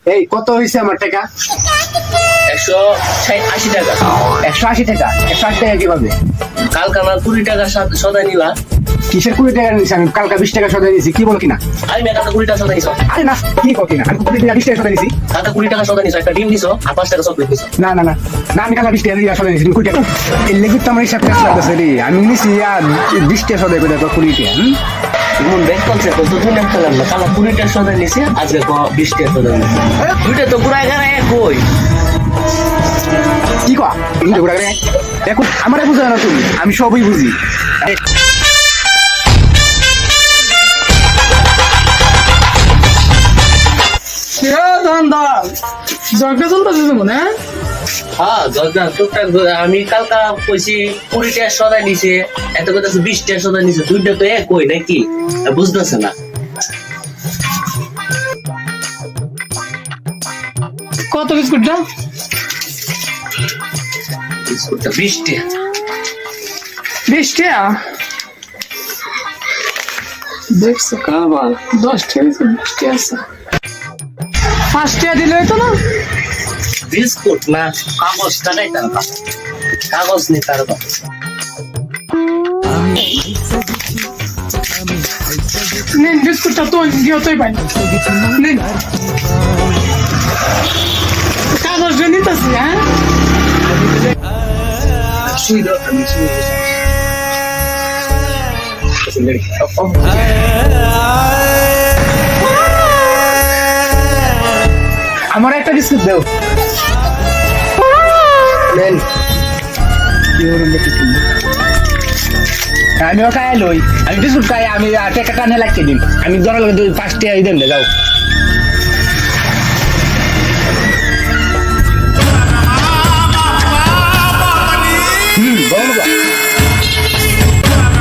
এই কত হয়েছে আমার টাকা? 180 টাকা। 180 টাকা? 180 টাকা কিভাবে? কালকে আমার 20 টাকা সদাই নিলা। কিসের 20 টাকা নিয়েছি? আমি কালকে 20 টাকা সদাই নিয়েছি, কি বল কিনা? আমি কালকে 20 টাকা সদাই নিছো। আরে না, কি কর কিনা? আমি 20 টাকা সদাই নিয়েছি। কালকে 20 টাকা সদাই নিছো, একটা ডিম নিছো আর 5 টাকা চকলেট নিছো। না না না না, আমি কালকে 20 টাকা সদাই নিয়েছি, 20 টাকা। এর লেগে তো আমার হিসাব কাজ লাগতেছে রে। আমি নিয়েছি আর 20 টাকা সদাই করে 20 টাকা। মন ব্যাক করছে তো দুই নাম খেলাম না। কালকে 20 টাকা সদাই নিছি, আজকে 20 টাকা সদাই নিছি। দুইটা তো পুরা এখানে কই? কি কর? তুমি ঘুরে ঘুরে এখন আমারে বুঝাও না তুমি, আমি সবই বুঝি। হ্যাঁ দরকার টুকটাক আমি কালকা কইছি 20 টাকা সদাই নিছে, এত কথা 20 টাকা সদাই নিছে, দুইটা তো এক কই নাকি? বুঝতেছে না। কত বিস্কুটটা? বিস্কুটটা 20 টাকা। 20 টাকা? দেখছো কারবার 10 টাকা 20 টাকা আছে। 5 টাকা দিলে হতো না? বিস্কুট না, কাগজ টাকাই তার বাপ। কাগজ নেই তার বাপ। নিন বিস্কুটটা তো দিয়েই পাই না। নিন কাগজ নিতেছি। হ্যাঁ আমার একটা বিস্কুট দাও। নেন। আমিও খাই লই, আমি বিস্কুট খাই, আমি টাকা টানে লাগছে দিন, আমি ধরা লাগে 5 টাকা দেন যাও। বলো